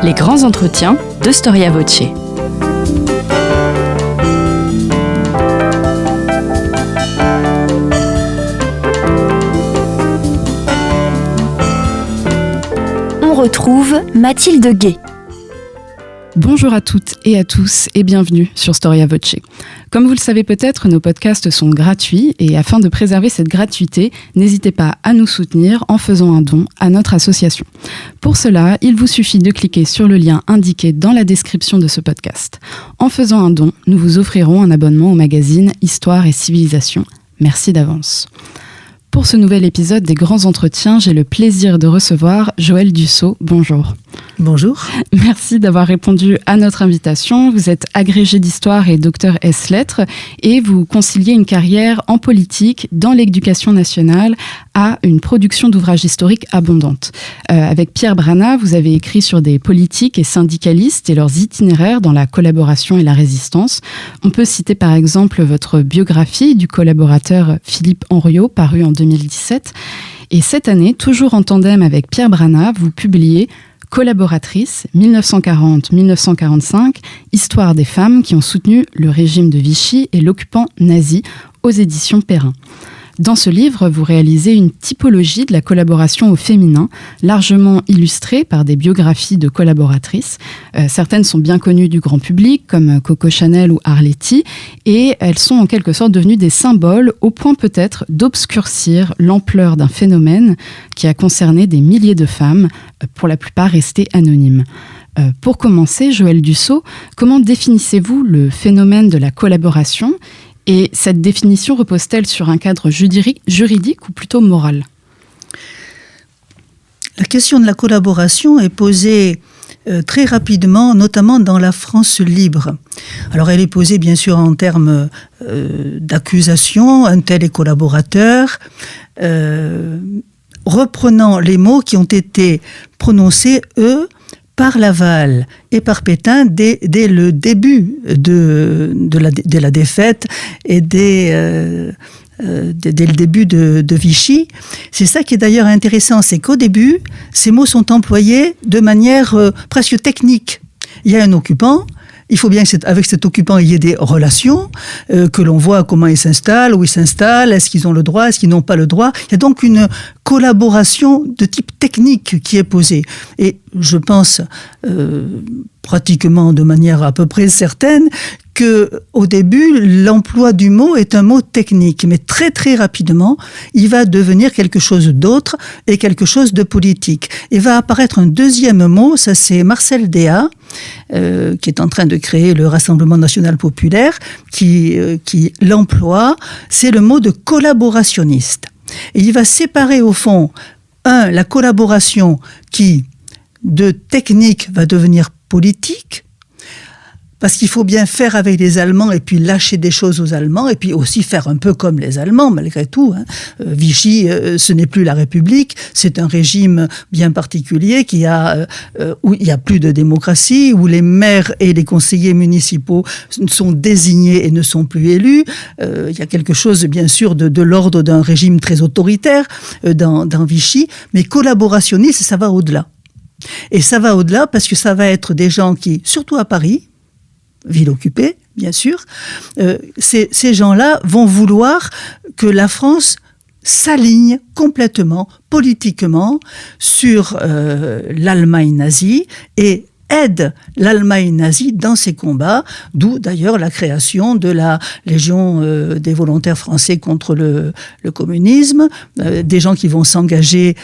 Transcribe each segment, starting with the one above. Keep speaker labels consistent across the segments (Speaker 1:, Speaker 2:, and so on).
Speaker 1: Les grands entretiens de Storia Voce.
Speaker 2: On retrouve Mathilde Gay.
Speaker 1: Bonjour à toutes et à tous et bienvenue sur Storia Voce. Comme vous le savez peut-être, nos podcasts sont gratuits et afin de préserver cette gratuité, n'hésitez pas à nous soutenir en faisant un don à notre association. Pour cela, il vous suffit de cliquer sur le lien indiqué dans la description de ce podcast. En faisant un don, nous vous offrirons un abonnement au magazine Histoire et Civilisation. Merci d'avance. Pour ce nouvel épisode des grands entretiens, j'ai le plaisir de recevoir Joëlle Dussault. Bonjour.
Speaker 3: Bonjour.
Speaker 1: Merci d'avoir répondu à notre invitation. Vous êtes agrégé d'histoire et docteur ès lettres et vous conciliez une carrière en politique, dans l'éducation nationale, à une production d'ouvrages historiques abondante. Avec Pierre Branat, vous avez écrit sur des politiques et syndicalistes et leurs itinéraires dans la collaboration et la résistance. On peut citer par exemple votre biographie du collaborateur Philippe Henriot, parue en 2017. Et cette année, toujours en tandem avec Pierre Branat, vous publiez Collaboratrice, 1940-1945, histoire des femmes qui ont soutenu le régime de Vichy et l'occupant nazi aux éditions Perrin. Dans ce livre, vous réalisez une typologie de la collaboration au féminin, largement illustrée par des biographies de collaboratrices. Certaines sont bien connues du grand public, comme Coco Chanel ou Arletty, et elles sont en quelque sorte devenues des symboles, au point peut-être d'obscurcir l'ampleur d'un phénomène qui a concerné des milliers de femmes, pour la plupart restées anonymes. Pour commencer, Joëlle Dussault, comment définissez-vous le phénomène de la collaboration ? Et cette définition repose-t-elle sur un cadre juridique ou plutôt moral ?
Speaker 3: La question de la collaboration est posée très rapidement, notamment dans la France libre. Alors elle est posée bien sûr en termes d'accusation, un tel est collaborateur, reprenant les mots qui ont été prononcés, eux, par Laval et par Pétain dès le début de la défaite et dès le début de Vichy. C'est ça qui est d'ailleurs intéressant, c'est qu'au début, ces mots sont employés de manière presque technique. Il y a un occupant, il faut bien qu'avec cet occupant, il y ait des relations, que l'on voit comment il s'installe, où il s'installe, est-ce qu'ils ont le droit, est-ce qu'ils n'ont pas le droit. Il y a donc une collaboration de type technique qui est posée. Et je pense pratiquement de manière à peu près certaine qu'au début, l'emploi du mot est un mot technique. Mais très très rapidement, il va devenir quelque chose d'autre et quelque chose de politique. Et va apparaître un deuxième mot, ça c'est Marcel Déat, qui est en train de créer le Rassemblement national populaire, qui l'emploie, c'est le mot de collaborationniste. Et il va séparer au fond, la collaboration qui, de technique, va devenir politique, parce qu'il faut bien faire avec les Allemands et puis lâcher des choses aux Allemands et puis aussi faire un peu comme les Allemands malgré tout. Vichy, ce n'est plus la République, c'est un régime bien particulier où il n'y a plus de démocratie, où les maires et les conseillers municipaux sont désignés et ne sont plus élus. Il y a quelque chose bien sûr de l'ordre d'un régime très autoritaire dans Vichy, mais collaborationniste, ça va au-delà. Et ça va au-delà parce que ça va être des gens qui, surtout à Paris, ville occupée, bien sûr, ces gens-là vont vouloir que la France s'aligne complètement, politiquement, sur l'Allemagne nazie et aide l'Allemagne nazie dans ses combats, d'où d'ailleurs la création de la Légion des volontaires français contre le communisme, des gens qui vont s'engager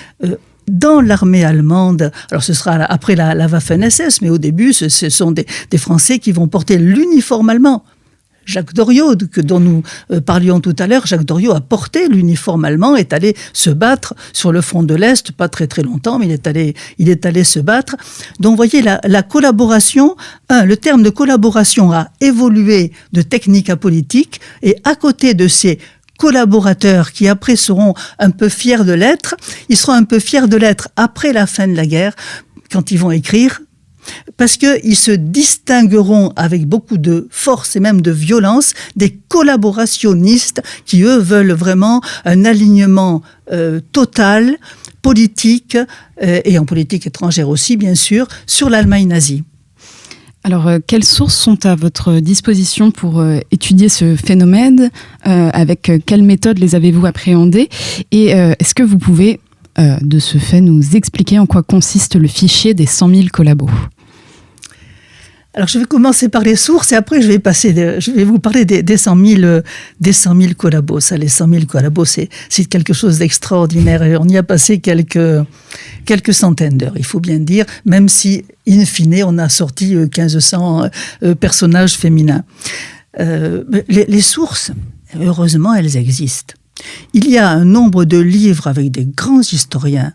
Speaker 3: dans l'armée allemande. Alors ce sera après la Waffen-SS, mais au début ce sont des Français qui vont porter l'uniforme allemand. Jacques Doriot, dont nous parlions tout à l'heure, Jacques Doriot a porté l'uniforme allemand, est allé se battre sur le front de l'Est, pas très très longtemps, mais il est allé se battre. Donc vous voyez, la collaboration, le terme de collaboration a évolué de technique à politique, et à côté de ces collaborateurs qui après seront un peu fiers de l'être, ils seront un peu fiers de l'être après la fin de la guerre, quand ils vont écrire, parce qu'ils se distingueront avec beaucoup de force et même de violence des collaborationnistes qui, eux, veulent vraiment un alignement total, politique, et en politique étrangère aussi, bien sûr, sur l'Allemagne nazie.
Speaker 1: Alors, quelles sources sont à votre disposition pour étudier ce phénomène? Avec quelles méthodes les avez-vous appréhendées? Et est-ce que vous pouvez, de ce fait, nous expliquer en quoi consiste le fichier des 100 000 collabos?
Speaker 3: Alors, je vais commencer par les sources et après, je vais vous parler des 100 000 collabos. Ça, les 100 000 collabos, c'est quelque chose d'extraordinaire. Et on y a passé quelques centaines d'heures, il faut bien dire, même si, in fine, on a sorti 1500 personnages féminins. Les sources, heureusement, elles existent. Il y a un nombre de livres avec des grands historiens,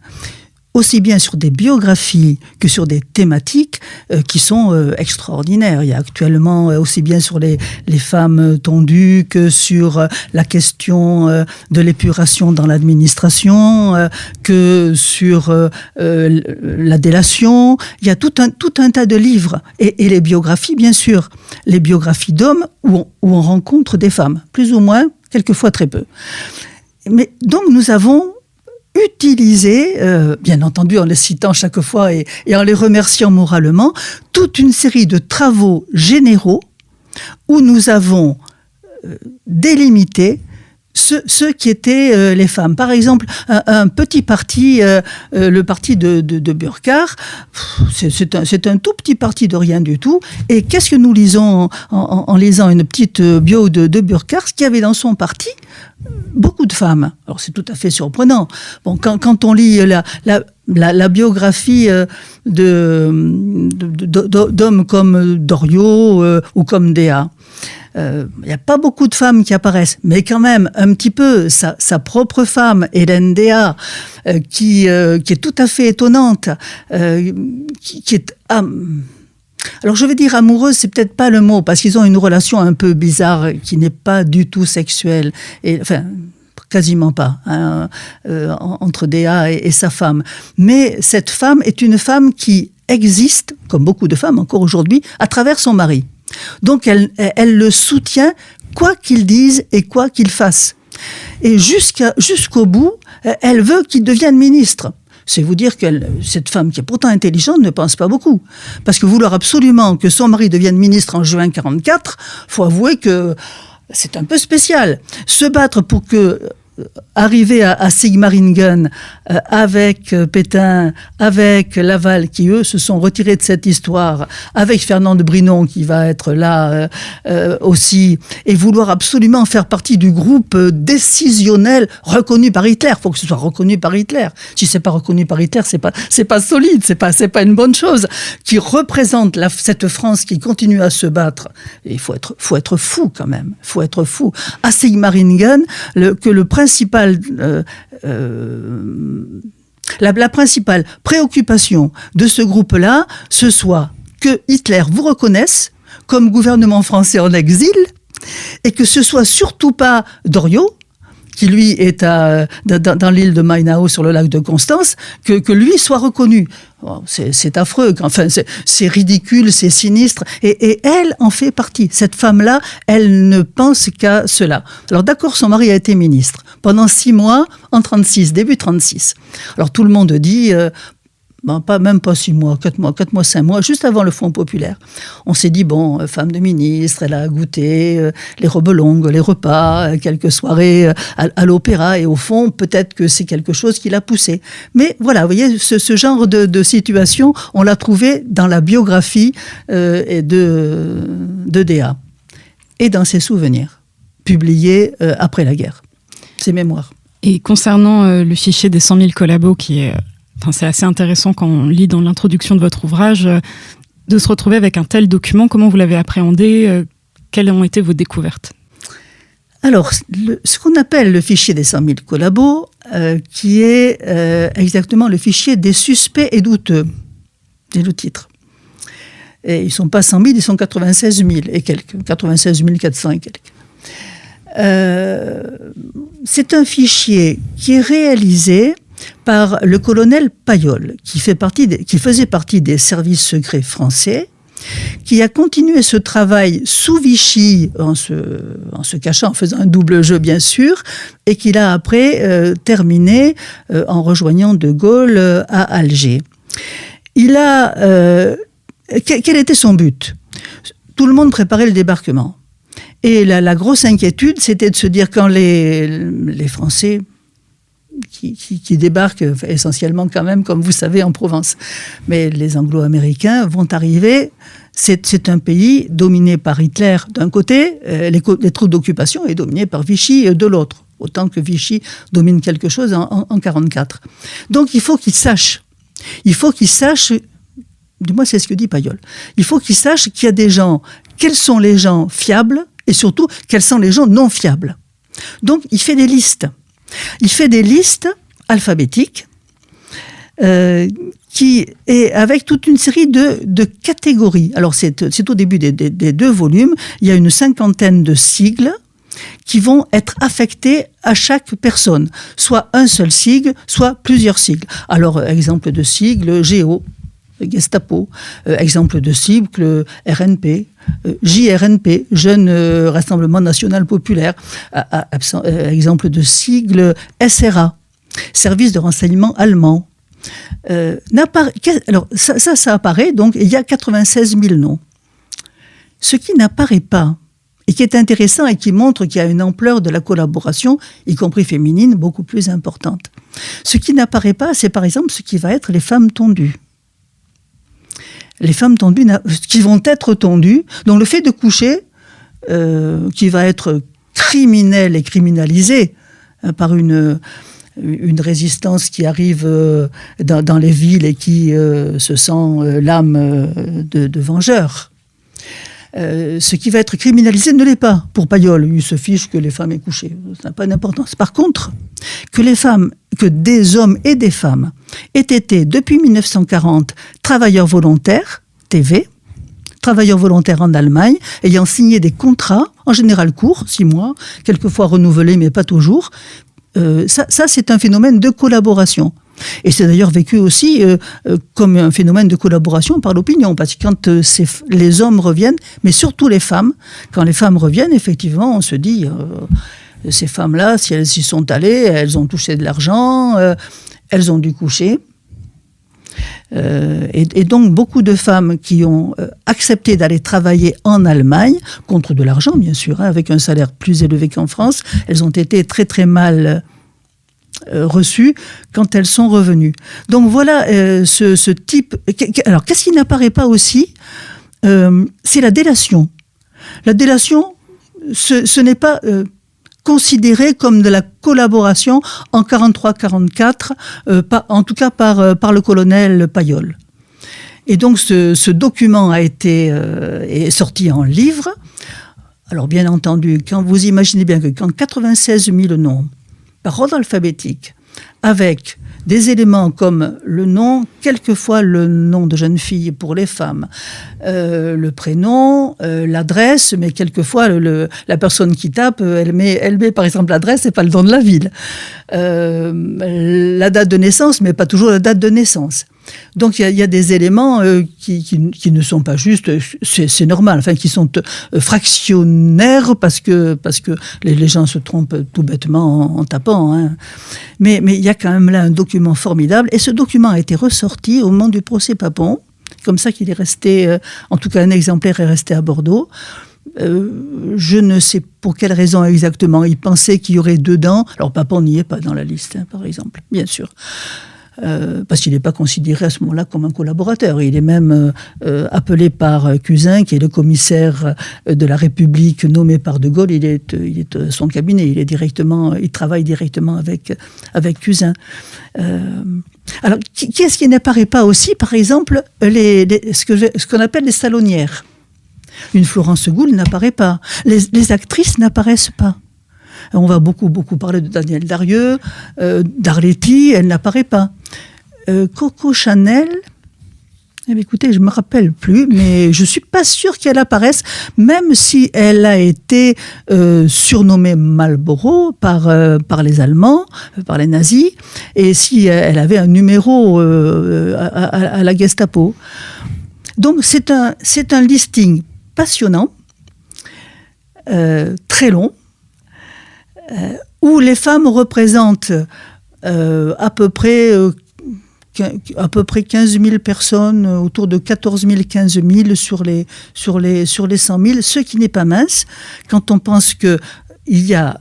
Speaker 3: aussi bien sur des biographies que sur des thématiques qui sont extraordinaires. Il y a actuellement aussi bien sur les femmes tondues que sur la question de l'épuration dans l'administration, que sur la délation. Il y a tout un tas de livres. Et les biographies, bien sûr. Les biographies d'hommes où on rencontre des femmes, plus ou moins, quelquefois très peu. Mais donc nous avons utilisé, bien entendu en les citant chaque fois et en les remerciant moralement, toute une série de travaux généraux où nous avons délimité ceux qui étaient les femmes. Par exemple, un petit parti, le parti de Burckhardt, c'est un tout petit parti de rien du tout. Et qu'est-ce que nous lisons en lisant une petite bio de Burckhardt, qui avait dans son parti beaucoup de femmes. Alors c'est tout à fait surprenant. Bon, quand on lit la biographie d'hommes comme Doriot ou comme Déa, il n'y a pas beaucoup de femmes qui apparaissent, mais quand même un petit peu sa propre femme, Hélène Déa, qui est tout à fait étonnante, qui est... Alors je vais dire amoureuse, c'est peut-être pas le mot, parce qu'ils ont une relation un peu bizarre qui n'est pas du tout sexuelle, et enfin quasiment pas, hein, entre Déa et sa femme. Mais cette femme est une femme qui existe, comme beaucoup de femmes encore aujourd'hui, à travers son mari. Donc elle le soutient quoi qu'il dise et quoi qu'il fasse. Et jusqu'au bout, elle veut qu'il devienne ministre. C'est vous dire que cette femme, qui est pourtant intelligente, ne pense pas beaucoup. Parce que vouloir absolument que son mari devienne ministre en juin 1944, faut avouer que c'est un peu spécial. Se battre pour que... arriver à Sigmaringen avec Pétain, avec Laval, qui eux se sont retirés de cette histoire, avec Fernand de Brinon qui va être là aussi, et vouloir absolument faire partie du groupe décisionnel reconnu par Hitler. Il faut que ce soit reconnu par Hitler. Si c'est pas reconnu par Hitler, c'est pas solide, c'est pas une bonne chose. Qui représente cette France qui continue à se battre. Et il faut être fou quand même. Il faut être fou. À Sigmaringen, que le principal la principale préoccupation de ce groupe-là, ce soit que Hitler vous reconnaisse comme gouvernement français en exil, et que ce soit surtout pas Doriot, qui lui est dans l'île de Mainau sur le lac de Constance, que lui soit reconnu. Oh, c'est affreux, enfin c'est ridicule, c'est sinistre, et elle en fait partie. Cette femme-là, elle ne pense qu'à cela. Alors d'accord, son mari a été ministre pendant 6 mois en 36, début 36. Alors tout le monde dit... même pas 6 mois, 4 mois, 5 mois, juste avant le Front populaire. On s'est dit, bon, femme de ministre, elle a goûté les robes longues, les repas, quelques soirées à l'opéra, et au fond, peut-être que c'est quelque chose qui l'a poussée. Mais voilà, vous voyez, ce genre de situation, on l'a trouvé dans la biographie de Déa, et dans ses souvenirs, publiés après la guerre, ses mémoires.
Speaker 1: Et concernant le fichier des 100 000 collabos, qui est... c'est assez intéressant quand on lit dans l'introduction de votre ouvrage de se retrouver avec un tel document. Comment vous l'avez appréhendé? Quelles ont été vos découvertes?
Speaker 3: Alors, ce qu'on appelle le fichier des 100 000 collabos, qui est exactement le fichier des suspects et douteux. C'est le titre. Et ils ne sont pas 100 000, ils sont 96 000 et quelques. 96 400 et quelques. C'est un fichier qui est réalisé par le colonel Payol, qui faisait partie des services secrets français qui a continué ce travail sous Vichy, en se cachant, en faisant un double jeu bien sûr, et qui l'a après terminé en rejoignant De Gaulle à Alger. Il a... quel était son but ? Tout le monde préparait le débarquement. Et la grosse inquiétude, c'était de se dire quand les Français... Qui débarquent essentiellement quand même, comme vous savez, en Provence. Mais les Anglo-Américains vont arriver. C'est un pays dominé par Hitler d'un côté, les troupes d'occupation est dominé par Vichy de l'autre, autant que Vichy domine quelque chose en 1944. Donc il faut qu'ils sachent, du moins c'est ce que dit Pajol, il faut qu'ils sachent qu'il y a des gens, quels sont les gens fiables et surtout quels sont les gens non fiables. Donc il fait des listes. Il fait des listes alphabétiques qui est avec toute une série de catégories. Alors c'est au début des 2 volumes, il y a une 50aine de sigles qui vont être affectés à chaque personne, soit un seul sigle, soit plusieurs sigles. Alors exemple de sigle, GO, Gestapo, exemple de sigle, RNP, JRNP, Jeune Rassemblement National Populaire, exemple de sigle SRA, Service de renseignement allemand. Alors ça apparaît, donc il y a 96 000 noms. Ce qui n'apparaît pas, et qui est intéressant et qui montre qu'il y a une ampleur de la collaboration, y compris féminine, beaucoup plus importante. Ce qui n'apparaît pas, c'est par exemple ce qui va être les femmes tondues. Les femmes tondues qui vont être tondues, dont le fait de coucher, qui va être criminel et criminalisé par une résistance qui arrive dans les villes et qui se sent l'âme de vengeur. Ce qui va être criminalisé ne l'est pas pour Pajol. Il se fiche que les femmes aient couché. Ça n'a pas d'importance. Par contre, que des hommes et des femmes aient été, depuis 1940, travailleurs volontaires, TV, travailleurs volontaires en Allemagne, ayant signé des contrats, en général courts, 6 mois, quelquefois renouvelés, mais pas toujours. Ça, c'est un phénomène de collaboration. Et c'est d'ailleurs vécu aussi comme un phénomène de collaboration par l'opinion, parce que quand les hommes reviennent, mais surtout les femmes, quand les femmes reviennent, effectivement, on se dit, ces femmes-là, si elles y sont allées, elles ont touché de l'argent, elles ont dû coucher. Et donc, beaucoup de femmes qui ont accepté d'aller travailler en Allemagne, contre de l'argent, bien sûr, avec un salaire plus élevé qu'en France, elles ont été très, très mal reçues quand elles sont revenues. Donc voilà ce type... Alors, qu'est-ce qui n'apparaît pas aussi ? C'est la délation. La délation, ce n'est pas considéré comme de la collaboration en 43-44, en tout cas par le colonel Pajol. Et donc ce document est sorti en livre. Alors bien entendu, quand vous imaginez bien que quand 96 000 noms par ordre alphabétique, avec des éléments comme le nom, quelquefois le nom de jeune fille pour les femmes, le prénom, l'adresse, mais quelquefois la personne qui tape, elle met par exemple l'adresse et pas le nom de la ville. La date de naissance, mais pas toujours la date de naissance. Donc il y a des éléments qui ne sont pas justes, c'est normal, enfin qui sont fractionnaires parce que les gens se trompent tout bêtement en tapant. Hein. Mais il y a quand même là un document formidable, et ce document a été ressorti au moment du procès Papon, comme ça qu'il est resté, en tout cas un exemplaire est resté à Bordeaux. Je ne sais pour quelle raison exactement. Il pensait qu'il y aurait dedans. Alors Papon n'y est pas dans la liste, hein, par exemple, bien sûr. Parce qu'il n'est pas considéré à ce moment-là comme un collaborateur. Il est même appelé par Cusin, qui est le commissaire de la République nommé par De Gaulle. Il est son cabinet. Il travaille directement avec Cusin. Alors, qui est-ce qui n'apparaît pas aussi, par exemple, ce qu'on appelle les salonnières. Une Florence Gould n'apparaît pas. Les actrices n'apparaissent pas. On va beaucoup parler de Danielle Darieux, d'Arletty, elle n'apparaît pas. Coco Chanel, écoutez, je ne me rappelle plus, mais je ne suis pas sûre qu'elle apparaisse, même si elle a été surnommée Marlboro par les Allemands, par les nazis, et si elle avait un numéro à la Gestapo. Donc c'est un listing passionnant, très long, où les femmes représentent à peu près 15 000 personnes, autour de 14 000, 15 000 sur les 100 000, ce qui n'est pas mince quand on pense qu'il y a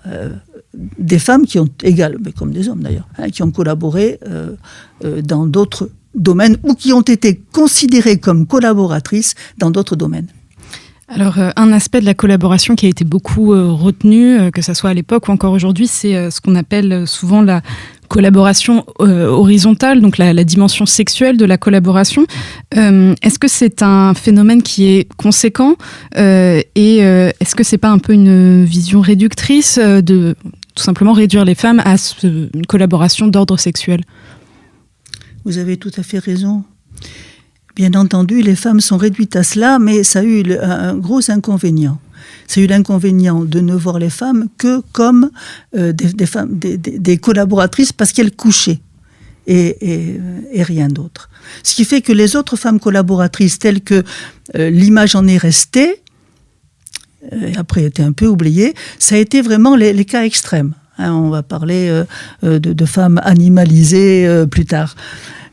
Speaker 3: des femmes qui ont mais comme des hommes d'ailleurs, qui ont collaboré dans d'autres domaines ou qui ont été considérées comme collaboratrices dans d'autres domaines.
Speaker 1: Alors, un aspect de la collaboration qui a été beaucoup retenu, que ce soit à l'époque ou encore aujourd'hui, c'est ce qu'on appelle souvent la collaboration horizontale, donc la dimension sexuelle de la collaboration. Est-ce que c'est un phénomène qui est conséquent et est-ce que c'est pas un peu une vision réductrice de tout simplement réduire les femmes à une collaboration d'ordre sexuel ?
Speaker 3: Vous avez tout à fait raison. Bien entendu, les femmes sont réduites à cela, mais ça a eu un gros inconvénient. Ça a eu l'inconvénient de ne voir les femmes que comme des collaboratrices parce qu'elles couchaient et rien d'autre. Ce qui fait que les autres femmes collaboratrices, telles que l'image en est restée, et après a été un peu oubliée, ça a été vraiment les cas extrêmes. On va parler de femmes animalisées plus tard.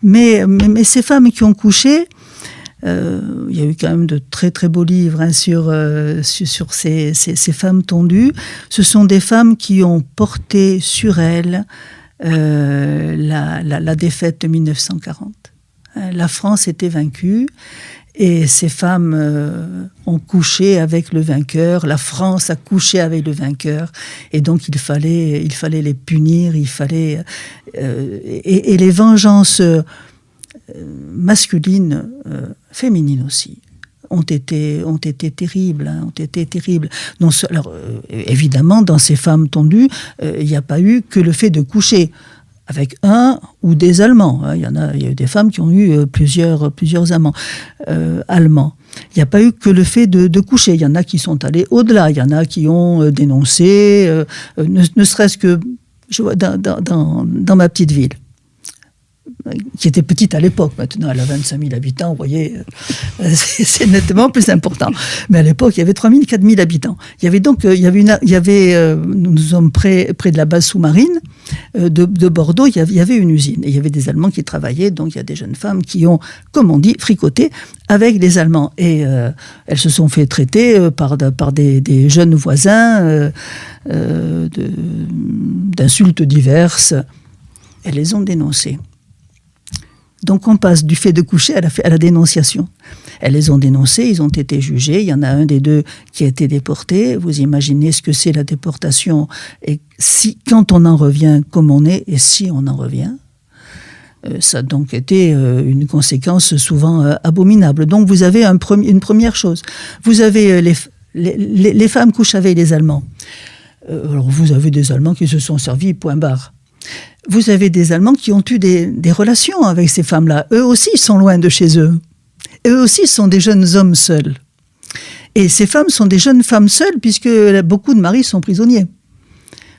Speaker 3: Mais ces femmes qui ont couché, il y a eu quand même de très très beaux livres sur ces femmes tondues. Ce sont des femmes qui ont porté sur elles la défaite de 1940. La France était vaincue et ces femmes ont couché avec le vainqueur. La France a couché avec le vainqueur et donc il fallait les punir. Et les vengeances masculines, féminines aussi, ont été terribles. Donc, alors, évidemment, dans ces femmes tondues, il n'y a pas eu que le fait de coucher avec un ou des Allemands. Il y a eu des femmes qui ont eu plusieurs amants allemands. Il n'y a pas eu que le fait de coucher. Il y en a qui sont allés au-delà. Il y en a qui ont dénoncé, ne serait-ce que dans ma petite ville, qui était petite à l'époque. Maintenant, elle a 25 000 habitants, vous voyez, c'est nettement plus important. Mais à l'époque, il y avait 3 000, 4 000 habitants. Nous sommes près de la base sous-marine de Bordeaux, il y avait une usine. Et il y avait des Allemands qui travaillaient, donc il y a des jeunes femmes qui ont, comme on dit, fricoté avec les Allemands. Et elles se sont fait traiter par des jeunes voisins d'insultes diverses. Elles les ont dénoncées. Donc on passe du fait de coucher à la dénonciation. Elles les ont dénoncés, ils ont été jugés. Il y en a un des deux qui a été déporté. Vous imaginez ce que c'est la déportation. Et quand on en revient comme on est, et si on en revient, ça a donc été une conséquence souvent abominable. Donc vous avez une première chose. Vous avez les femmes couchent avec les Allemands. Alors vous avez des Allemands qui se sont servis, point barre. Vous avez des Allemands qui ont eu des relations avec ces femmes-là. Eux aussi sont loin de chez eux. Eux aussi sont des jeunes hommes seuls. Et ces femmes sont des jeunes femmes seules puisque beaucoup de maris sont prisonniers.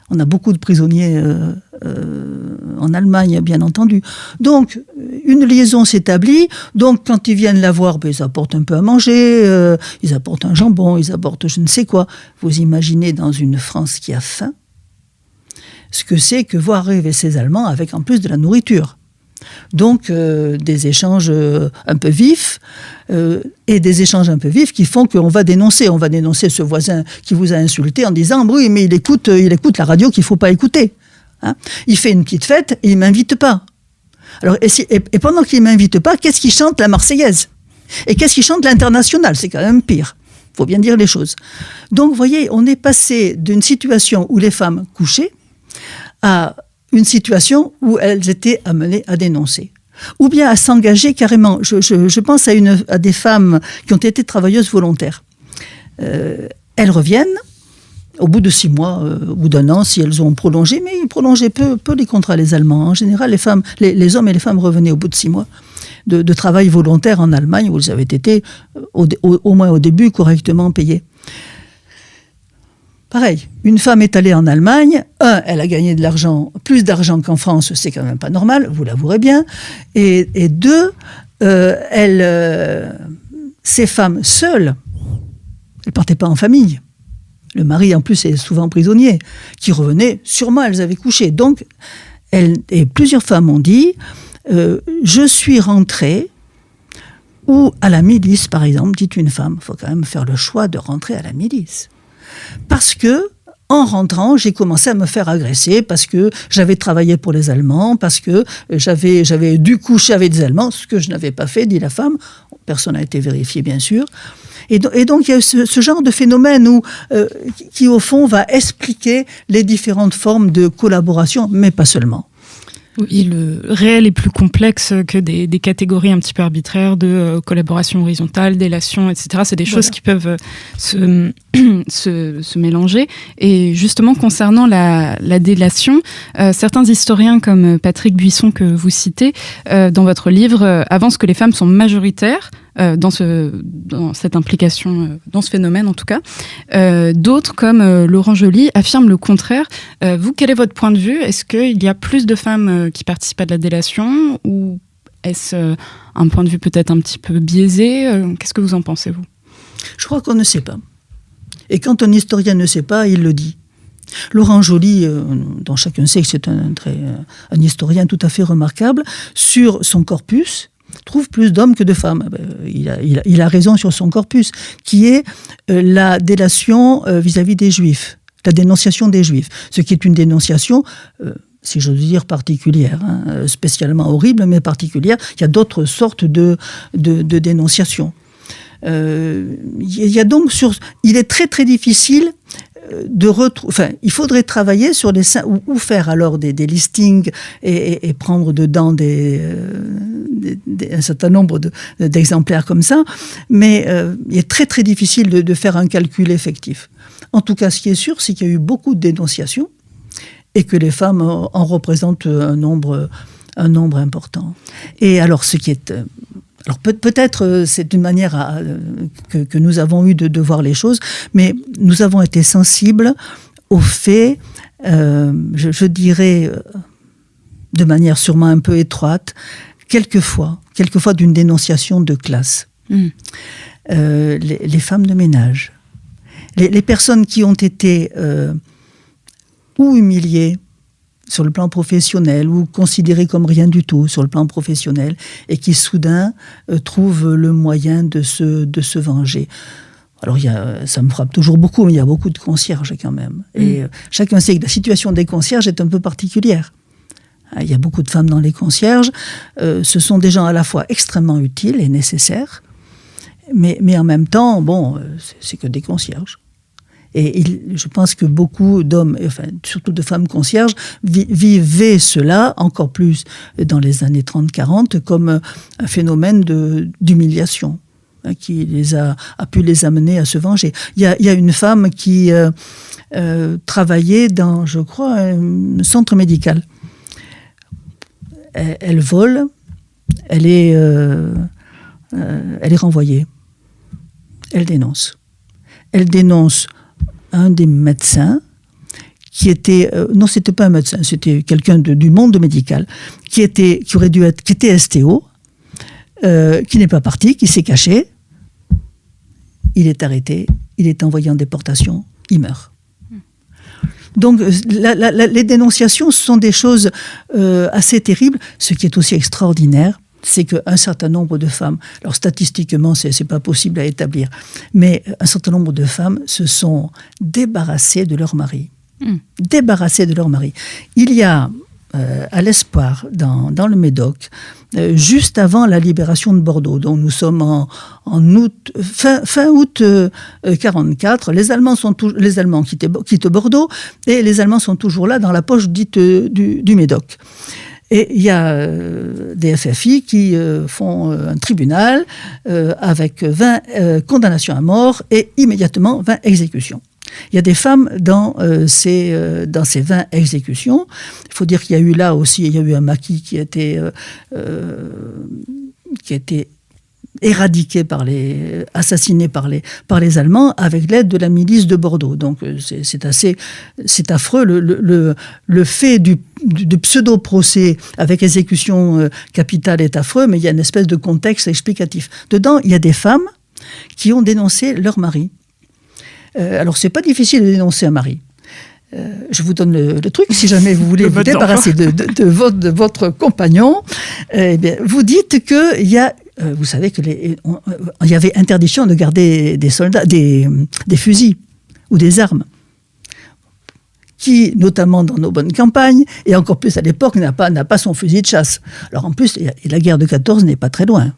Speaker 3: On a beaucoup de prisonniers en Allemagne, bien entendu. Donc, une liaison s'établit. Donc, quand ils viennent la voir, ils apportent un peu à manger, ils apportent un jambon, ils apportent je ne sais quoi. Vous imaginez dans une France qui a faim, ce que c'est que voir arriver ces Allemands avec en plus de la nourriture. Donc, des échanges un peu vifs, et des échanges un peu vifs qui font qu'on va dénoncer. On va dénoncer ce voisin qui vous a insulté en disant « Oui, mais il écoute la radio qu'il ne faut pas écouter. Hein. Il fait une petite fête et il ne m'invite pas. » Alors, et pendant qu'il ne m'invite pas, qu'est-ce qu'il chante la Marseillaise ? Et qu'est-ce qu'il chante l'Internationale ? C'est quand même pire. Il faut bien dire les choses. Donc, vous voyez, on est passé d'une situation où les femmes couchaient à une situation où elles étaient amenées à dénoncer. Ou bien à s'engager carrément. Je pense à des femmes qui ont été travailleuses volontaires. Elles reviennent au bout de 6 mois, au bout d'un an, si elles ont prolongé, mais ils prolongeaient peu les contrats, les Allemands. En général, les hommes et les femmes revenaient au bout de 6 mois de travail volontaire en Allemagne, où ils avaient été, au moins au début, correctement payés. Pareil, une femme est allée en Allemagne, elle a gagné de l'argent, plus d'argent qu'en France, c'est quand même pas normal, vous l'avouerez bien, et deux, elle ces femmes seules, elles ne partaient pas en famille. Le mari, en plus, est souvent prisonnier, qui revenait, sûrement, elles avaient couché. Donc, et plusieurs femmes ont dit, je suis rentrée, ou à la milice, par exemple, dit une femme, il faut quand même faire le choix de rentrer à la milice. Parce que, en rentrant, j'ai commencé à me faire agresser parce que j'avais travaillé pour les Allemands, parce que j'avais dû coucher avec des Allemands, ce que je n'avais pas fait, dit la femme. Personne n'a été vérifié, bien sûr. Et donc, il y a ce genre de phénomène qui, au fond, va expliquer les différentes formes de collaboration, mais pas seulement.
Speaker 1: Oui, le réel est plus complexe que des catégories un petit peu arbitraires de collaboration horizontale, délation, etc. C'est des choses qui peuvent se mélanger. Et justement, concernant la délation, certains historiens comme Patrick Buisson, que vous citez dans votre livre, avancent que les femmes sont majoritaires dans cette implication, dans ce phénomène en tout cas. D'autres, comme Laurent Joly, affirment le contraire. Vous, quel est votre point de vue ? Est-ce qu'il y a plus de femmes qui participent à de la délation, ou est-ce un point de vue peut-être un petit peu biaisé ? Qu'est-ce que vous en pensez, vous ?
Speaker 3: Je crois qu'on ne sait pas. Et quand un historien ne sait pas, il le dit. Laurent Joly, dont chacun sait que c'est un historien tout à fait remarquable, sur son corpus, trouve plus d'hommes que de femmes. Il a raison sur son corpus, qui est la délation vis-à-vis des Juifs, la dénonciation des Juifs, ce qui est une dénonciation, si j'ose dire, particulière, spécialement horrible, mais particulière. Il y a d'autres sortes de dénonciations. Il est très très difficile de retrouver. Enfin, il faudrait travailler sur ou faire alors des listings et prendre dedans un certain nombre d'exemplaires comme ça, mais il est très très difficile de faire un calcul effectif. En tout cas, ce qui est sûr, c'est qu'il y a eu beaucoup de dénonciations et que les femmes en représentent un nombre important. Et alors, ce qui est alors peut-être c'est une manière que nous avons eue de voir les choses, mais nous avons été sensibles au fait, je dirais de manière sûrement un peu étroite, quelquefois d'une dénonciation de classe. Les femmes de ménage, les personnes qui ont été ou humiliées sur le plan professionnel, ou considérées comme rien du tout sur le plan professionnel, et qui soudain trouvent le moyen de se venger. Alors ça me frappe toujours beaucoup, mais il y a beaucoup de concierges quand même. Et chacun sait que la situation des concierges est un peu particulière. Il y a beaucoup de femmes dans les concierges. Ce sont des gens à la fois extrêmement utiles et nécessaires, mais en même temps, c'est que des concierges. Et je pense que beaucoup d'hommes, enfin surtout de femmes concierges, vivaient cela, encore plus dans les années 30-40, comme un phénomène d'humiliation qui a pu les amener à se venger. Il y a une femme qui travaillait dans, je crois, un centre médical. Elle vole, elle est renvoyée. Elle dénonce un des médecins qui était non, c'était pas un médecin, c'était quelqu'un du monde médical qui était STO, qui n'est pas parti, qui s'est caché. Il est arrêté, il est envoyé en déportation, il meurt. Donc les dénonciations sont des choses assez terribles. Ce qui est aussi extraordinaire, c'est qu'un certain nombre de femmes, alors statistiquement c'est pas possible à établir, mais un certain nombre de femmes se sont débarrassées de leur mari. Débarrassées de leur mari. Il y a à l'Espoir, dans le Médoc, juste avant la libération de Bordeaux, donc nous sommes en août, fin août 44, les Allemands quittent Bordeaux, et les Allemands sont toujours là dans la poche dite du Médoc. Et il y a des FFI qui font un tribunal avec 20 condamnations à mort et immédiatement 20 exécutions. Il y a des femmes dans ces 20 exécutions. Il faut dire qu'il y a eu là aussi, il y a eu un maquis qui a été éradiqué assassiné par les Allemands avec l'aide de la milice de Bordeaux. Donc c'est affreux. Le fait du pseudo-procès avec exécution capitale est affreux, mais il y a une espèce de contexte explicatif. Dedans, il y a des femmes qui ont dénoncé leur mari. Alors, c'est pas difficile de dénoncer un mari. Je vous donne le truc, si jamais vous voulez vous débarrasser de votre compagnon, eh bien, vous dites qu'il y a, vous savez qu'il y avait interdiction de garder des soldats, des fusils ou des armes, qui, notamment dans nos bonnes campagnes, et encore plus à l'époque, n'a pas son fusil de chasse. Alors en plus, la guerre de 14 n'est pas très loin.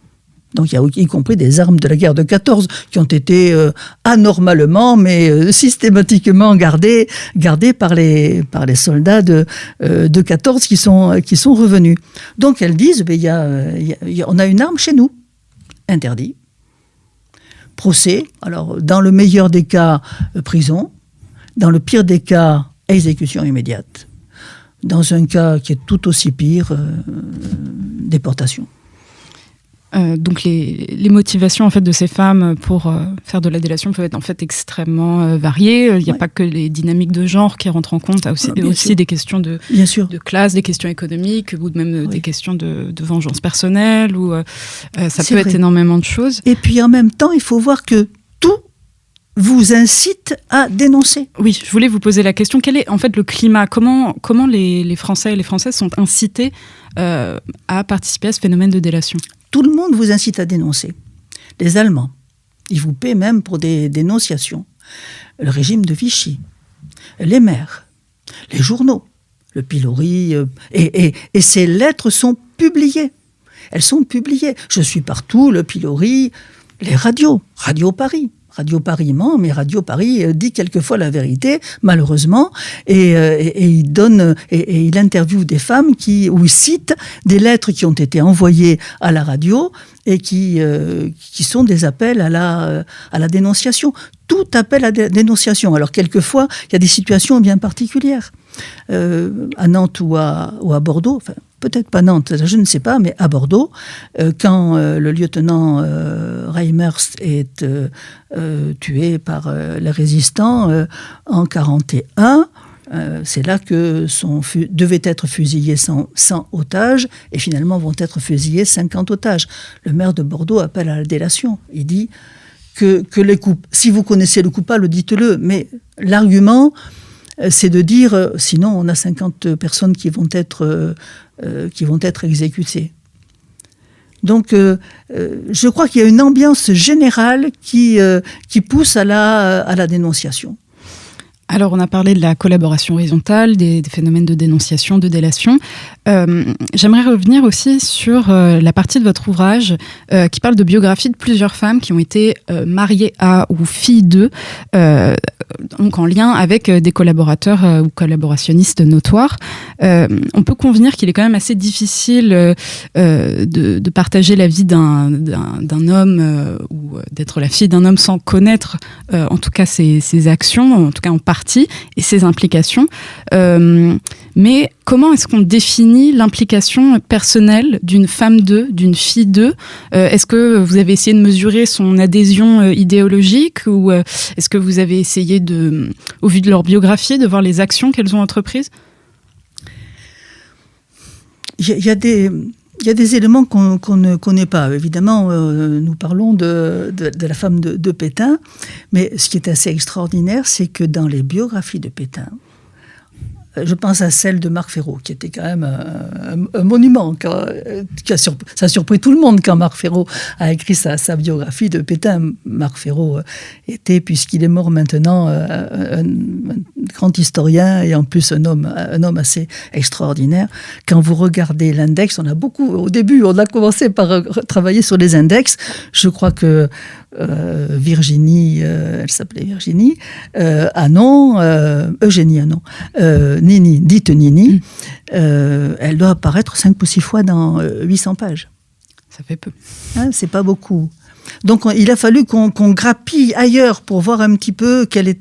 Speaker 3: Donc il y a y compris des armes de la guerre de 14 qui ont été anormalement, mais systématiquement gardées par les soldats de 14 qui sont revenus. Donc elles disent, on a une arme chez nous, interdit. Procès, alors dans le meilleur des cas, prison, dans le pire des cas, exécution immédiate. Dans un cas qui est tout aussi pire, déportation.
Speaker 1: Donc les motivations en fait de ces femmes pour faire de la délation peuvent être en fait extrêmement variées. Il n'y a pas que les dynamiques de genre qui rentrent en compte, il y a aussi des questions de classe, des questions économiques ou même des questions de vengeance personnelle. Ou ça peut être énormément de choses.
Speaker 3: Et puis en même temps, il faut voir que tout vous incite à dénoncer.
Speaker 1: Oui, je voulais vous poser la question. Quel est en fait le climat ? Comment les Français et les Françaises sont incités à participer à ce phénomène de délation ?
Speaker 3: Tout le monde vous incite à dénoncer. Les Allemands, ils vous paient même pour des dénonciations. Le régime de Vichy, les maires, les journaux, le pilori, et ces lettres sont publiées. Elles sont publiées. Je suis partout, le pilori, les radios, Radio Paris. Radio Paris ment, mais Radio Paris dit quelquefois la vérité, malheureusement, et il interviewe des femmes où il cite des lettres qui ont été envoyées à la radio et qui sont des appels à la dénonciation. Tout appel à la dénonciation. Alors quelquefois, il y a des situations bien particulières. À Nantes ou à Bordeaux, enfin, peut-être pas Nantes, je ne sais pas, mais à Bordeaux, quand le lieutenant Reimers est tué par les résistants en 1941, c'est là que devait être fusillé 100 otages, et finalement vont être fusillés 50 otages. Le maire de Bordeaux appelle à la délation. Il dit que si vous connaissez le coupable, dites-le, mais l'argument, c'est de dire, sinon on a 50 personnes qui vont être exécutées. Donc, je crois qu'il y a une ambiance générale qui pousse à la dénonciation.
Speaker 1: Alors, on a parlé de la collaboration horizontale, des phénomènes de dénonciation, de délation. J'aimerais revenir aussi sur la partie de votre ouvrage qui parle de biographie de plusieurs femmes qui ont été mariées à ou filles d'eux, donc en lien avec des collaborateurs ou collaborationnistes notoires. On peut convenir qu'il est quand même assez difficile de partager la vie d'un homme ou d'être la fille d'un homme sans connaître en tout cas ses actions, en tout cas en partie, et ses implications. Mais comment est-ce qu'on définit l'implication personnelle d'une femme d'eux, d'une fille d'eux ? Est-ce que vous avez essayé de mesurer son adhésion idéologique ou est-ce que vous avez essayé au vu de leur biographie, de voir les actions qu'elles ont entreprises ?
Speaker 3: Il y a des éléments qu'on ne connaît pas. Évidemment, nous parlons de la femme de Pétain, mais ce qui est assez extraordinaire, c'est que dans les biographies de Pétain, je pense à celle de Marc Ferraud, qui était quand même un monument. Ça a surpris tout le monde quand Marc Ferraud a écrit sa biographie de Pétain. Marc Ferraud était, puisqu'il est mort maintenant, un grand historien et en plus un homme assez extraordinaire. Quand vous regardez l'index, au début, on a commencé par travailler sur les index. Je crois que Virginie, elle s'appelait Virginie, Eugénie Anon, Nini, dite Nini, elle doit apparaître 5 ou 6 fois dans 800 pages.
Speaker 1: Ça fait peu.
Speaker 3: Hein, c'est pas beaucoup. Donc il a fallu qu'on grappille ailleurs pour voir un petit peu quelle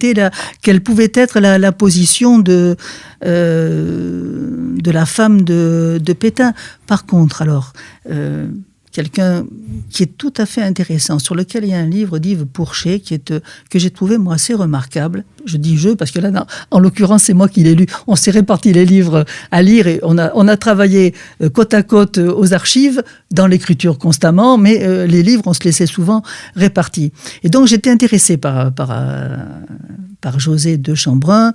Speaker 3: pouvait être la position de la femme de Pétain. Par contre, alors, quelqu'un qui est tout à fait intéressant, sur lequel il y a un livre d'Yves Pourchet que j'ai trouvé, moi, assez remarquable. Je dis « je » parce que là, en l'occurrence, c'est moi qui l'ai lu. On s'est réparti les livres à lire et on a travaillé côte à côte aux archives, dans l'écriture constamment, mais les livres, on se laissait souvent répartis. Et donc, j'étais intéressée par José de Chambrun,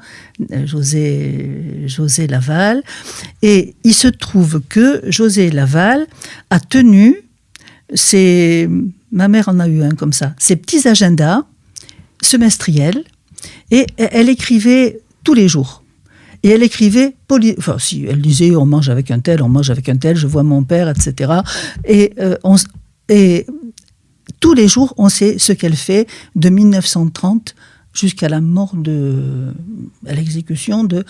Speaker 3: José Laval. Et il se trouve que José Laval a tenu ma mère en a eu un comme ça, ses petits agendas semestriels, et elle écrivait tous les jours. Et elle écrivait, elle disait on mange avec un tel, je vois mon père, etc. Et tous les jours, on sait ce qu'elle fait de 1930 jusqu'à la mort à l'exécution de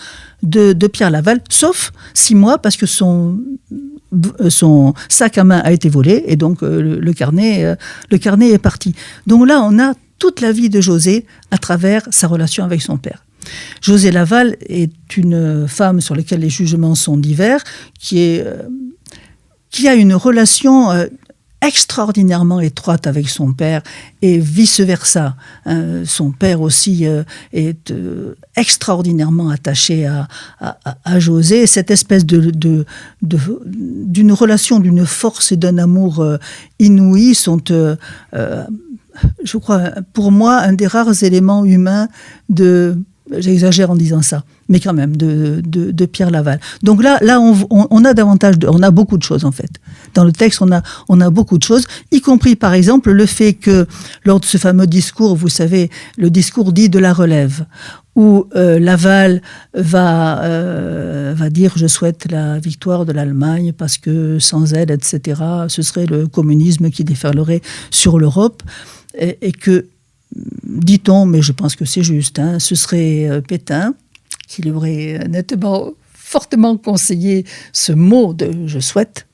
Speaker 3: Pierre Laval, sauf 6 mois parce que son sac à main a été volé et donc le carnet est parti. Donc là, on a toute la vie de José à travers sa relation avec son père. José Laval est une femme sur laquelle les jugements sont divers, qui a une relation extraordinairement étroite avec son père et vice-versa. Son père aussi est extraordinairement attaché à José. Cette espèce d'une relation, d'une force et d'un amour inouïs sont, je crois, pour moi, un des rares éléments humains j'exagère en disant ça, mais quand même, de Pierre Laval. Donc là on a beaucoup de choses en fait. Dans le texte, on a beaucoup de choses, y compris par exemple le fait que lors de ce fameux discours, vous savez, le discours dit de la relève, où Laval va dire « je souhaite la victoire de l'Allemagne parce que sans elle, etc., ce serait le communisme qui déferlerait sur l'Europe » et que dit-on, mais je pense que c'est juste, ce serait Pétain qui lui aurait fortement conseillé ce mot de « je souhaite ».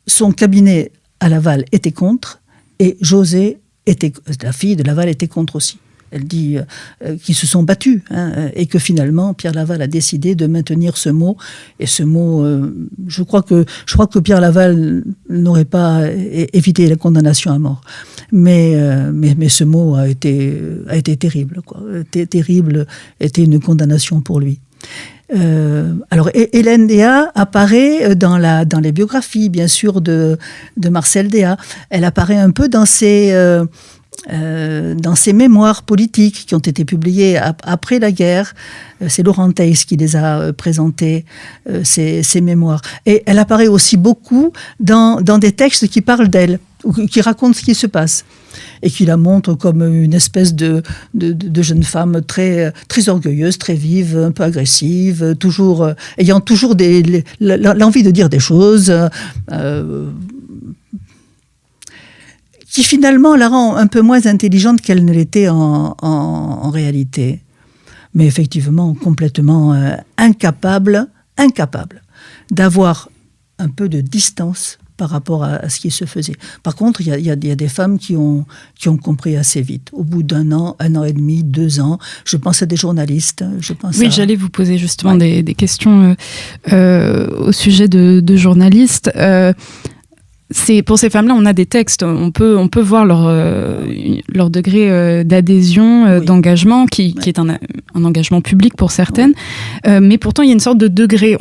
Speaker 3: Son cabinet à Laval était contre et la fille de Laval était contre aussi. Elle dit qu'ils se sont battus et que finalement Pierre Laval a décidé de maintenir ce mot. Et ce mot, je crois que Pierre Laval n'aurait pas évité la condamnation à mort. Mais ce mot a été terrible, quoi. Terrible, était une condamnation pour lui. Alors Hélène Déat apparaît dans les biographies, bien sûr, de Marcel Déat. Elle apparaît un peu dans ses mémoires politiques qui ont été publiées après la guerre. C'est Laurent Teiss qui les a présentées, ces mémoires. Et elle apparaît aussi beaucoup dans des textes qui parlent d'elle, ou qui racontent ce qui se passe, et qui la montrent comme une espèce de jeune femme très, très orgueilleuse, très vive, un peu agressive, ayant toujours l'envie de dire des choses, qui finalement la rend un peu moins intelligente qu'elle ne l'était en réalité. Mais effectivement, complètement incapable d'avoir un peu de distance par rapport à ce qui se faisait. Par contre, il y a des femmes qui ont compris assez vite. Au bout d'1 an, 1 an et demi, 2 ans, je pense à des journalistes.
Speaker 1: J'allais vous poser justement des questions au sujet de journalistes. Pour ces femmes-là, on a des textes, on peut voir leur degré d'adhésion, d'engagement, qui est un engagement public pour certaines, mais pourtant il y a une sorte de degré.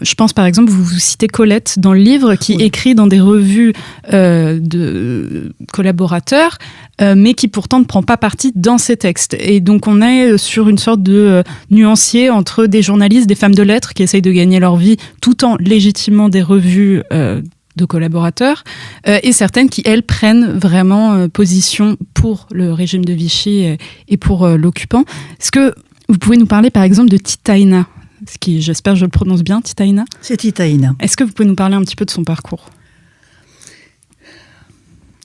Speaker 1: Je pense par exemple, vous citez Colette dans le livre, qui écrit dans des revues de collaborateurs, mais qui pourtant ne prend pas parti dans ces textes. Et donc on est sur une sorte de nuancier entre des journalistes, des femmes de lettres qui essayent de gagner leur vie tout en légitimant des revues de collaborateurs, et certaines qui, elles, prennent vraiment position pour le régime de Vichy et pour l'occupant. Est-ce que vous pouvez nous parler, par exemple, de Titaïna, j'espère que je le prononce bien, Titaïna ?
Speaker 3: C'est Titaïna.
Speaker 1: Est-ce que vous pouvez nous parler un petit peu de son parcours ?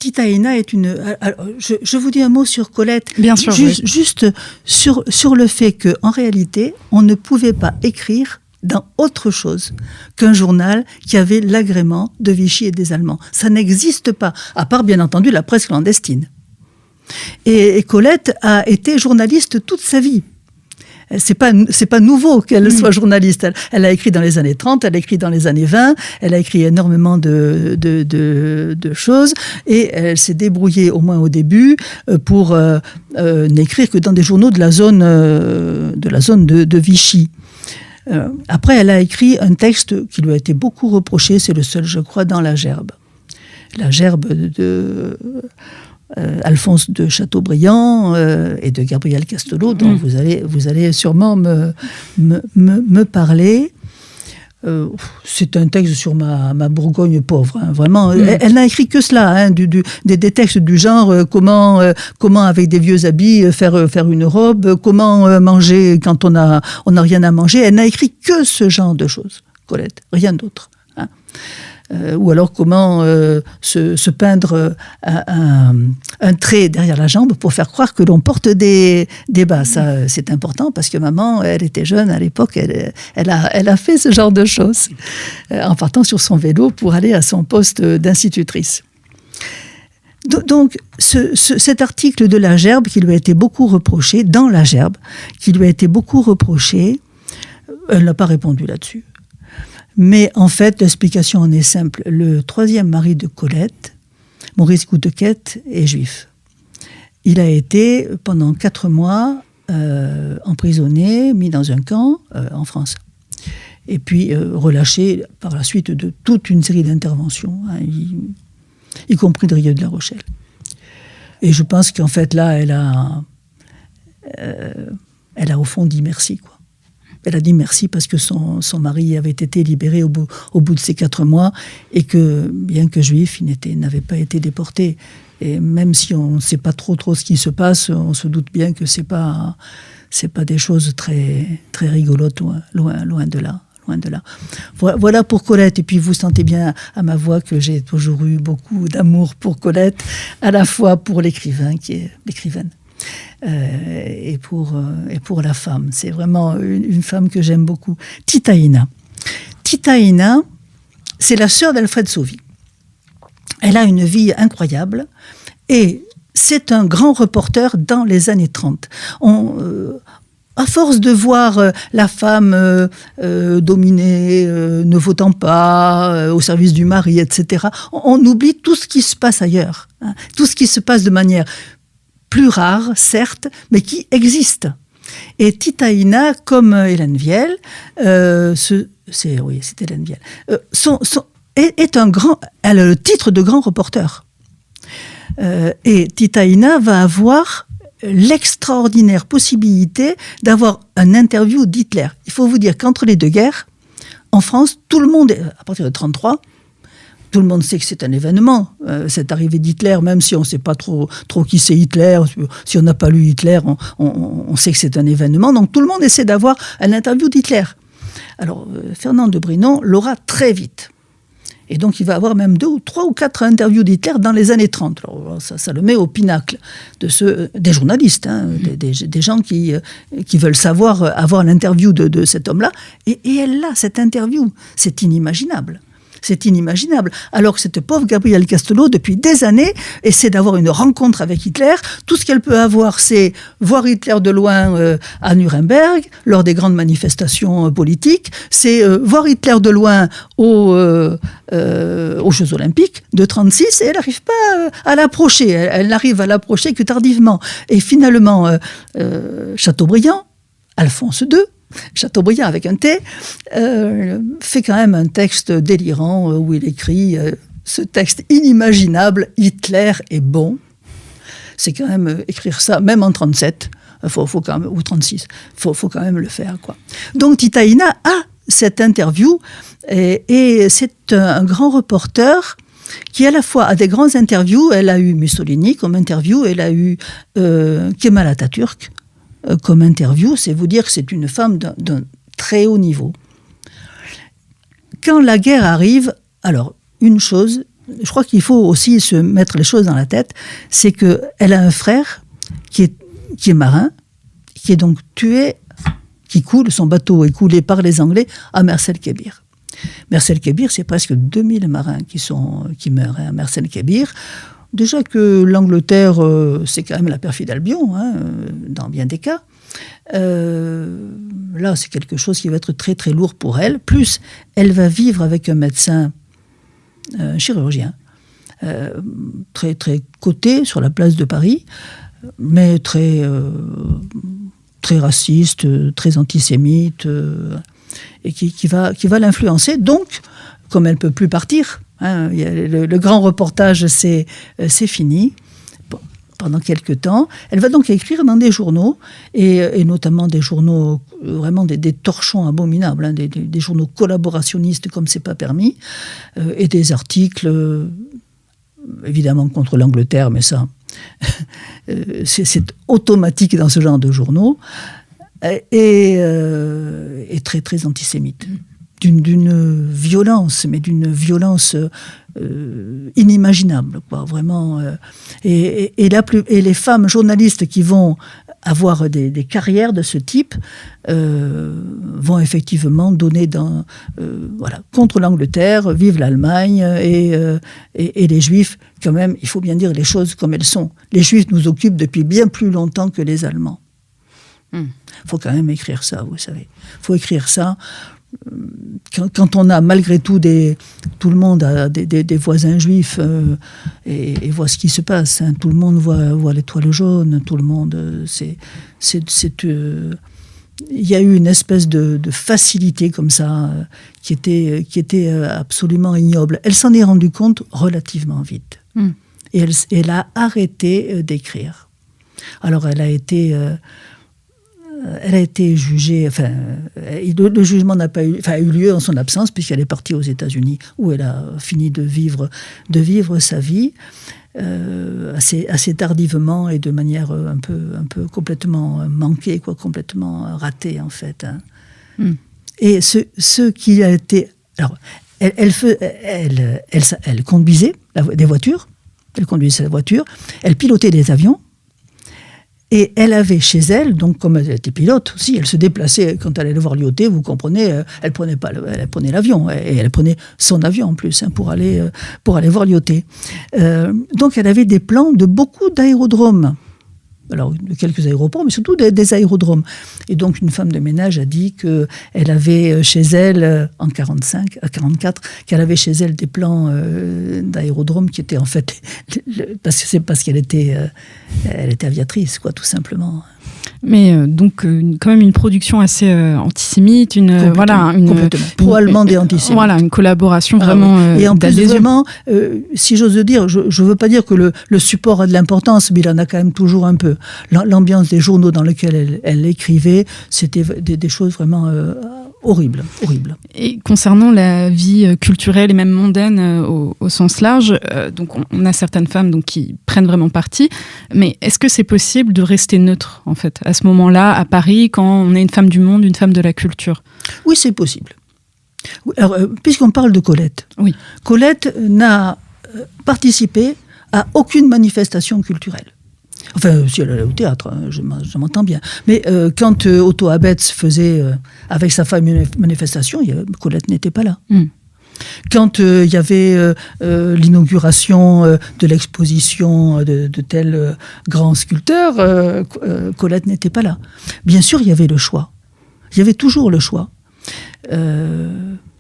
Speaker 3: Titaïna est je vous dis un mot sur Colette.
Speaker 1: Bien sûr.
Speaker 3: Juste sur le fait qu'en réalité, on ne pouvait pas écrire dans autre chose qu'un journal qui avait l'agrément de Vichy et des Allemands. Ça n'existe pas, à part bien entendu la presse clandestine. Et Colette a été journaliste toute sa vie. c'est pas nouveau qu'elle soit journaliste. Elle a écrit dans les années 30, elle a écrit dans les années 20, elle a écrit énormément de choses, et elle s'est débrouillée, au moins au début, pour n'écrire que dans des journaux de la zone de Vichy. Après, elle a écrit un texte qui lui a été beaucoup reproché, c'est le seul, je crois, dans La Gerbe. La Gerbe de Alphonse de Chateaubriand et de Gabriel Castelot, dont vous allez sûrement me parler. C'est un texte sur ma Bourgogne pauvre, hein, vraiment. Elle n'a écrit que cela, hein, des textes du genre comment avec des vieux habits faire une robe, comment manger quand on a rien à manger. Elle n'a écrit que ce genre de choses, Colette, rien d'autre. Hein. Ou alors comment se peindre un trait derrière la jambe pour faire croire que l'on porte des bas. Ça, c'est important parce que maman, elle était jeune à l'époque, elle a fait ce genre de choses en partant sur son vélo pour aller à son poste d'institutrice. Donc, cet article de La Gerbe qui lui a été beaucoup reproché, dans La Gerbe, qui lui a été beaucoup reproché, elle n'a pas répondu là-dessus. Mais en fait, l'explication en est simple. Le troisième mari de Colette, Maurice Goudequette, est juif. Il a été, pendant 4 mois, emprisonné, mis dans un camp en France. Et puis relâché par la suite de toute une série d'interventions, hein, y compris de Rieux de la Rochelle. Et je pense qu'en fait, là, elle a au fond dit merci, quoi. Elle a dit merci parce que son mari avait été libéré au bout de ces 4 mois et que, bien que juif, il n'avait pas été déporté. Et même si on ne sait pas trop ce qui se passe, on se doute bien que c'est pas des choses très, très rigolotes, loin de là. Voilà pour Colette. Et puis vous sentez bien à ma voix que j'ai toujours eu beaucoup d'amour pour Colette, à la fois pour l'écrivaine et pour la femme. C'est vraiment une femme que j'aime beaucoup. Tita Ina, c'est la sœur d'Alfred Sauvy. Elle a une vie incroyable et c'est un grand reporter dans les années 30. À force de voir la femme dominée, ne votant pas, au service du mari, etc., on oublie tout ce qui se passe ailleurs, hein, tout ce qui se passe de manière plus rare, certes, mais qui existe. Et Tita Ina, comme Hélène Viel, c'est Hélène Viel, elle a le titre de grand reporter. Et Tita Ina va avoir l'extraordinaire possibilité d'avoir un interview d'Hitler. Il faut vous dire qu'entre les 2 guerres, en France, tout le monde, à partir de 1933, tout le monde sait que c'est un événement, cette arrivée d'Hitler, même si on ne sait pas trop qui c'est Hitler, si on n'a pas lu Hitler, on sait que c'est un événement, donc tout le monde essaie d'avoir un interview d'Hitler. Alors, Fernand de Brinon l'aura très vite. Et donc, il va avoir même 2 ou 3 ou 4 interviews d'Hitler dans les années 30. Alors, ça le met au pinacle des journalistes, hein, des gens qui veulent avoir l'interview de cet homme-là. Et elle a cette interview. C'est inimaginable. C'est inimaginable. Alors que cette pauvre Gabrielle Castelot, depuis des années, essaie d'avoir une rencontre avec Hitler. Tout ce qu'elle peut avoir, c'est voir Hitler de loin à Nuremberg, lors des grandes manifestations politiques. C'est voir Hitler de loin aux Jeux Olympiques de 1936, et elle n'arrive pas à l'approcher. Elle n'arrive à l'approcher que tardivement. Et finalement, Chateaubriand, Alphonse II, Chateaubriand avec un T, fait quand même un texte délirant où il écrit ce texte inimaginable, Hitler est bon. C'est quand même écrire ça, même en 37, faut quand même, ou 36, faut quand même le faire, quoi. Donc Tita Ina a cette interview et c'est un grand reporter qui à la fois a des grandes interviews. Elle a eu Mussolini comme interview, elle a eu Kemal Atatürk comme interview. C'est vous dire que c'est une femme d'un très haut niveau. Quand la guerre arrive, alors une chose, je crois qu'il faut aussi se mettre les choses dans la tête, c'est qu'elle a un frère qui est marin, qui est donc tué, qui coule, son bateau est coulé par les Anglais à Mers-el-Kébir. Mers-el-Kébir, c'est presque 2000 marins qui meurent à Mers-el-Kébir. Déjà que l'Angleterre, c'est quand même la perfide Albion, hein, dans bien des cas. Là, c'est quelque chose qui va être très très lourd pour elle. Plus, elle va vivre avec un médecin chirurgien, très très coté sur la place de Paris, mais très raciste, très antisémite, et qui va l'influencer. Donc, comme elle ne peut plus partir, le grand reportage, c'est fini. Pendant quelques temps. Elle va donc écrire dans des journaux, et notamment des journaux, vraiment des torchons abominables, des journaux collaborationnistes comme c'est pas permis, et des articles, évidemment contre l'Angleterre, mais ça, c'est automatique dans ce genre de journaux, et très, très antisémite. D'une violence, mais d'une violence inimaginable, quoi, vraiment. Et les femmes journalistes qui vont avoir des carrières de ce type vont effectivement donner contre l'Angleterre, vive l'Allemagne, et les Juifs, quand même, il faut bien dire les choses comme elles sont. Les Juifs nous occupent depuis bien plus longtemps que les Allemands. Il faut quand même écrire ça, vous savez. Il faut écrire ça. Quand on a malgré tout tout le monde a des voisins juifs et voit ce qui se passe, tout le monde voit l'étoile jaune, tout le monde il y a eu une espèce de facilité comme ça qui était absolument ignoble. Elle s'en est rendue compte relativement vite et elle a arrêté d'écrire. Alors elle a été jugée, le jugement n'a pas eu lieu en son absence, puisqu'elle est partie aux États-Unis, où elle a fini de vivre sa vie, assez tardivement et de manière un peu complètement manquée, quoi, complètement ratée, en fait. Et ce qui a été... Alors, elle conduisait des voitures, elle conduisait sa voiture, elle pilotait des avions. Et elle avait chez elle, donc comme elle était pilote aussi, elle se déplaçait quand elle allait voir Lyautey, vous comprenez, elle prenait l'avion, et elle prenait son avion en plus pour aller voir Lyautey. Donc elle avait des plans de beaucoup d'aérodromes. Alors, de quelques aéroports, mais surtout des aérodromes. Et donc, une femme de ménage a dit qu'elle avait chez elle, en 44, qu'elle avait chez elle des plans d'aérodromes qui étaient en fait... parce qu'elle était aviatrice, quoi, tout simplement.
Speaker 1: Mais donc, quand même une production assez antisémite,
Speaker 3: complètement. Pro-allemande et antisémite.
Speaker 1: Voilà, une collaboration vraiment
Speaker 3: et en plus,
Speaker 1: d'adhésion.
Speaker 3: vraiment, si j'ose dire, je ne veux pas dire que le support a de l'importance, mais il en a quand même toujours un peu. L'ambiance des journaux dans lesquels elle écrivait, c'était des choses vraiment horribles.
Speaker 1: Et concernant la vie culturelle et même mondaine au sens large, donc on a certaines femmes donc, qui prennent vraiment parti, mais est-ce que c'est possible de rester neutre, en fait, à ce moment-là, à Paris, quand on est une femme du monde, une femme de la culture ?
Speaker 3: Oui, c'est possible. Alors, puisqu'on parle de Colette,
Speaker 1: oui.
Speaker 3: Colette n'a participé à aucune manifestation culturelle. Enfin, si elle allait au théâtre, je m'entends bien. Mais quand Otto Abetz faisait avec sa femme une manifestation, Colette n'était pas là. Quand il y avait l'inauguration de l'exposition de tel grand sculpteur, Colette n'était pas là. Bien sûr, il y avait le choix. Il y avait toujours le choix.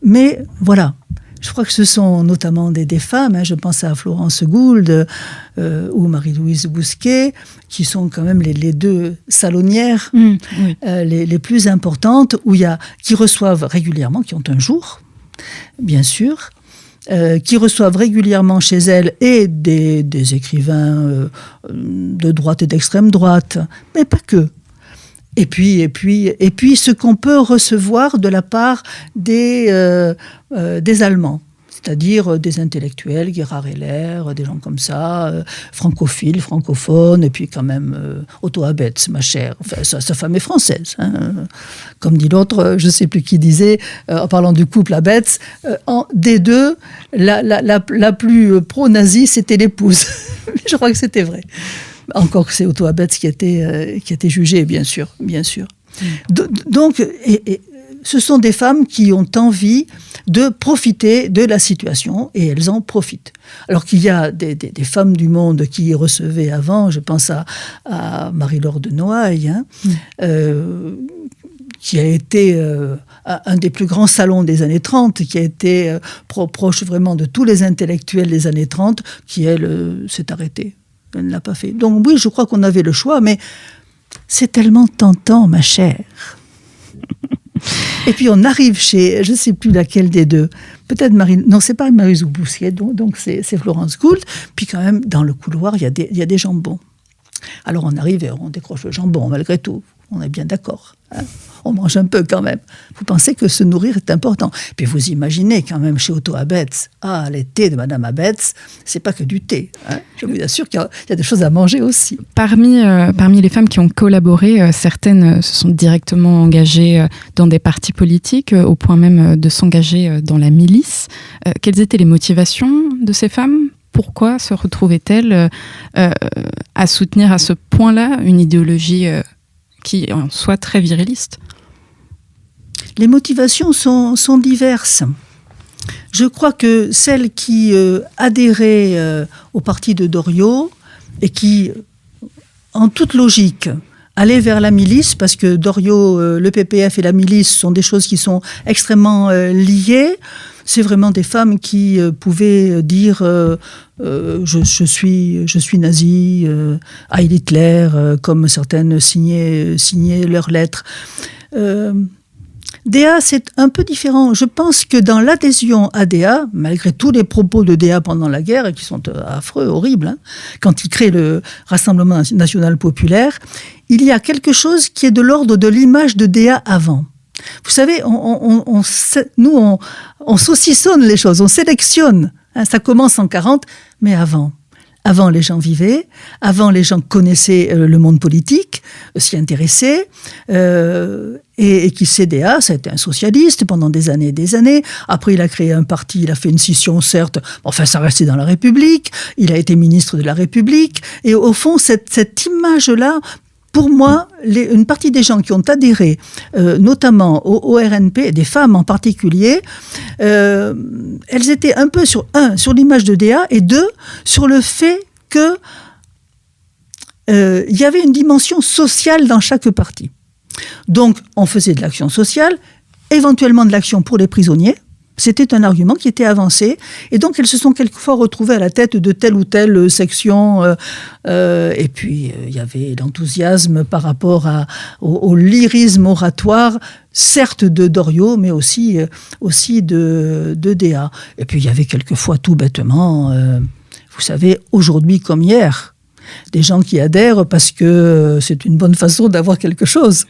Speaker 3: Mais voilà. Je crois que ce sont notamment des femmes, je pense à Florence Gould ou Marie-Louise Bousquet, qui sont quand même les deux salonnières les plus importantes, qui reçoent régulièrement, qui ont un jour, bien sûr, qui reçoivent régulièrement chez elles et des écrivains de droite et d'extrême droite, mais pas que. Et puis, ce qu'on peut recevoir de la part des Allemands, c'est-à-dire des intellectuels, Gerhard Heller, des gens comme ça, francophiles, francophones, et puis quand même Otto Abetz, ma chère. Enfin, sa femme est française. Comme dit l'autre, je ne sais plus qui disait, en parlant du couple Abetz, des deux, la plus pro-nazie, c'était l'épouse. Je crois que c'était vrai. Encore que c'est Otto Abetz qui a été jugé, bien sûr. Donc, ce sont des femmes qui ont envie de profiter de la situation et elles en profitent. Alors qu'il y a des femmes du monde qui recevaient avant, je pense à Marie-Laure de Noailles, qui a été un des plus grands salons des années 30, qui a été proche vraiment de tous les intellectuels des années 30, qui, elle, s'est arrêtée. Elle ne l'a pas fait. Donc oui, je crois qu'on avait le choix, mais c'est tellement tentant, ma chère. Et puis on arrive chez, je ne sais plus laquelle des deux, peut-être non, c'est pas Marie Bousquet, donc c'est Florence Gould. Puis quand même, dans le couloir, il y a des jambons. Alors on arrive et on décroche le jambon, malgré tout. On est bien d'accord. Hein, on mange un peu quand même. Vous pensez que se nourrir est important. Puis vous imaginez quand même chez Otto Abetz, les thés de Madame Abetz, c'est pas que du thé. Hein. Je vous assure qu'il y a des choses à manger aussi.
Speaker 1: Parmi les femmes qui ont collaboré, certaines se sont directement engagées dans des partis politiques, au point même de s'engager dans la milice. Quelles étaient les motivations de ces femmes ? Pourquoi se retrouvaient-elles à soutenir à ce point-là une idéologie qui en soit très viriliste?
Speaker 3: Les motivations sont diverses. Je crois que celles qui adhéraient au parti de Doriot et qui, en toute logique, allaient vers la milice, parce que Doriot, le PPF et la milice sont des choses qui sont extrêmement liées. C'est vraiment des femmes qui pouvaient dire je suis nazi, Heil Hitler, comme certaines signaient leurs lettres. Déa, c'est un peu différent. Je pense que dans l'adhésion à Déa, malgré tous les propos de Déa pendant la guerre, qui sont affreux, horribles, quand il crée le Rassemblement national populaire, il y a quelque chose qui est de l'ordre de l'image de Déa avant. Vous savez, nous, on saucissonne les choses, on sélectionne. Hein, ça commence en 40, mais avant. Avant, les gens vivaient. Avant, les gens connaissaient le monde politique, s'y intéressaient. Et qui c'est Déa, ça a été un socialiste pendant des années et des années. Après, il a créé un parti, il a fait une scission, certes. Enfin, ça restait dans la République. Il a été ministre de la République. Et au fond, cette image-là, pour moi, une partie des gens qui ont adhéré, notamment au RNP, des femmes en particulier, elles étaient un peu sur l'image de Déa, et deux, sur le fait que il y avait une dimension sociale dans chaque parti. Donc, on faisait de l'action sociale, éventuellement de l'action pour les prisonniers. C'était un argument qui était avancé. Et donc, elles se sont quelquefois retrouvées à la tête de telle ou telle section. Et puis, il y avait l'enthousiasme par rapport au lyrisme oratoire, certes de Doriot, mais aussi de Déa. Et puis, il y avait quelquefois, tout bêtement, vous savez, aujourd'hui comme hier, des gens qui adhèrent parce que c'est une bonne façon d'avoir quelque chose.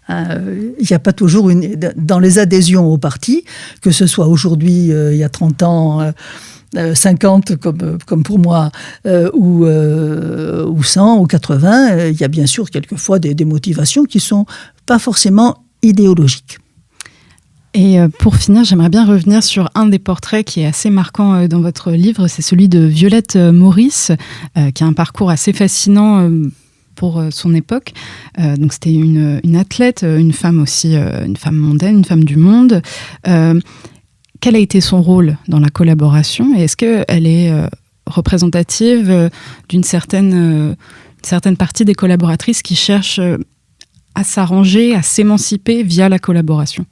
Speaker 3: Il n'y a pas toujours dans les adhésions au parti, que ce soit aujourd'hui, il y a 30 ans, 50 comme pour moi, ou 100 ou 80, il y a bien sûr quelquefois des motivations qui ne sont pas forcément idéologiques.
Speaker 1: Et pour finir, j'aimerais bien revenir sur un des portraits qui est assez marquant dans votre livre, c'est celui de Violette Maurice, qui a un parcours assez fascinant pour son époque. Donc c'était une athlète, une femme aussi, une femme mondaine, une femme du monde. Quel a été son rôle dans la collaboration et est-ce qu'elle est représentative d'une certaine partie des collaboratrices qui cherchent à s'arranger, à s'émanciper via la collaboration?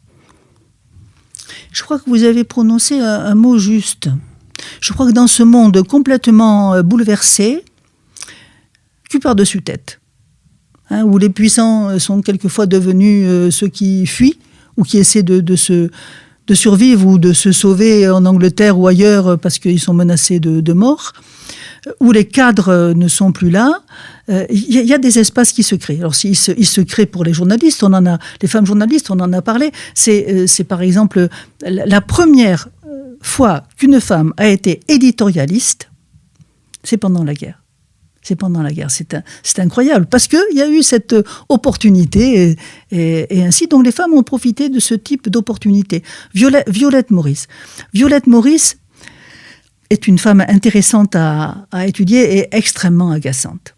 Speaker 3: Je crois que vous avez prononcé un mot juste. Je crois que dans ce monde complètement bouleversé, cul par-dessus tête, où les puissants sont quelquefois devenus ceux qui fuient ou qui essaient de survivre ou de se sauver en Angleterre ou ailleurs parce qu'ils sont menacés de mort, où les cadres ne sont plus là, il y a des espaces qui se créent. Alors, ils se créent pour les journalistes, les femmes journalistes, on en a parlé. C'est par exemple la première fois qu'une femme a été éditorialiste, c'est pendant la guerre. C'est incroyable, parce qu'il y a eu cette opportunité, et ainsi, donc les femmes ont profité de ce type d'opportunité. Violette Maurice. Violette Maurice est une femme intéressante à étudier et extrêmement agaçante.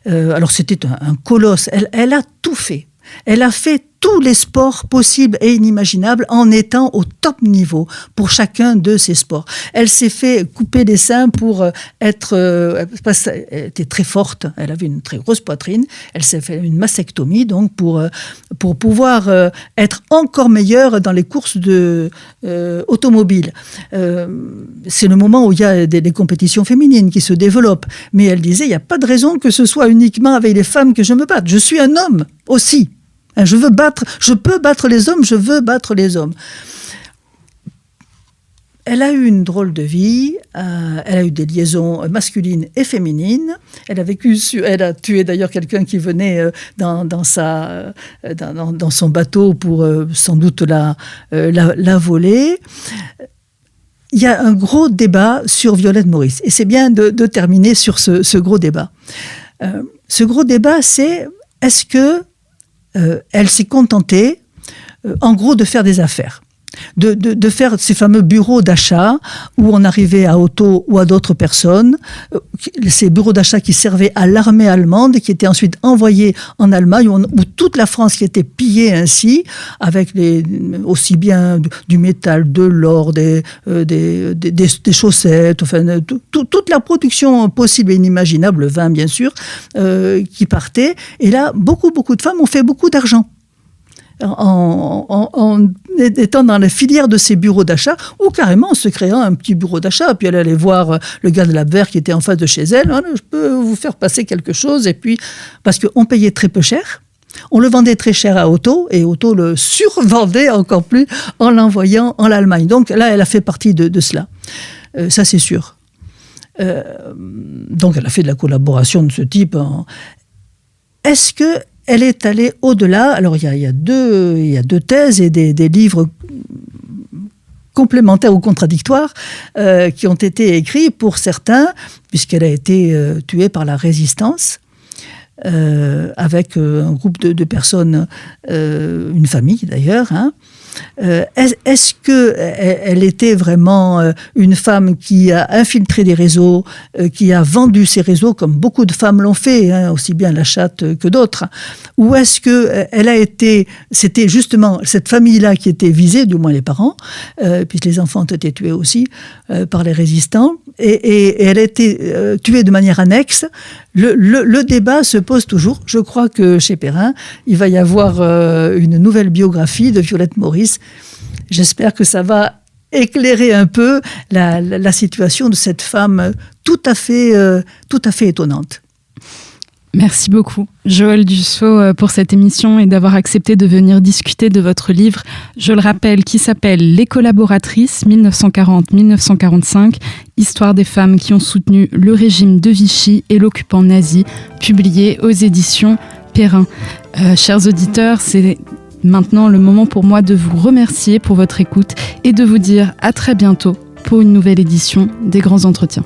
Speaker 3: Alors c'était un colosse, elle a tout fait. Elle a fait tous les sports possibles et inimaginables en étant au top niveau pour chacun de ces sports. Elle s'est fait couper les seins pour être... parce qu'elle était très forte, elle avait une très grosse poitrine, elle s'est fait une mastectomie donc pour pouvoir être encore meilleure dans les courses automobiles. C'est le moment où il y a des compétitions féminines qui se développent. Mais elle disait, il n'y a pas de raison que ce soit uniquement avec les femmes que je me batte. Je suis un homme aussi. Je peux battre les hommes, je veux battre les hommes. Elle a eu une drôle de vie, elle a eu des liaisons masculines et féminines. Elle a tué d'ailleurs quelqu'un qui venait dans son bateau pour sans doute la voler. Il y a un gros débat sur Violette Maurice. Et c'est bien de terminer sur ce gros débat. Ce gros débat, c'est est-ce que elle s'est contentée, en gros, de faire des affaires, de faire ces fameux bureaux d'achat où on arrivait à Otto ou à d'autres personnes, ces bureaux d'achat qui servaient à l'armée allemande, qui étaient ensuite envoyés en Allemagne, où toute la France qui était pillée ainsi, avec aussi bien du métal, de l'or, des chaussettes, enfin, toute la production possible et inimaginable, le vin bien sûr, qui partait. Et là, beaucoup de femmes ont fait beaucoup d'argent. En étant dans la filière de ces bureaux d'achat, ou carrément en se créant un petit bureau d'achat, puis elle allait voir le gars de l'Abwehr qui était en face de chez elle, je peux vous faire passer quelque chose, et puis, parce qu'on payait très peu cher, on le vendait très cher à Otto, et Otto le survendait encore plus en l'envoyant en Allemagne. Donc là, elle a fait partie de cela. Ça, c'est sûr. Donc elle a fait de la collaboration de ce type. Est-ce que elle est allée au-delà. Alors, il y a deux thèses et des livres complémentaires ou contradictoires qui ont été écrits pour certains, puisqu'elle a été tuée par la résistance, avec un groupe de personnes, une famille d'ailleurs, Est-ce qu'elle était vraiment une femme qui a infiltré des réseaux, qui a vendu ces réseaux, comme beaucoup de femmes l'ont fait, aussi bien la chatte que d'autres? Ou est-ce qu'elle a été... C'était justement cette famille-là qui était visée, du moins les parents, puisque les enfants ont été tués aussi par les résistants, et elle a été tuée de manière annexe. Le débat se pose toujours. Je crois que chez Perrin, il va y avoir une nouvelle biographie de Violette Maurice. J'espère que ça va éclairer un peu la situation de cette femme tout à fait étonnante.
Speaker 1: Merci beaucoup, Joëlle Dussault, pour cette émission et d'avoir accepté de venir discuter de votre livre, je le rappelle, qui s'appelle « Les collaboratrices, 1940-1945 », histoire des femmes qui ont soutenu le régime de Vichy et l'occupant nazi, publié aux éditions Perrin. Chers auditeurs, c'est maintenant le moment pour moi de vous remercier pour votre écoute et de vous dire à très bientôt pour une nouvelle édition des Grands Entretiens.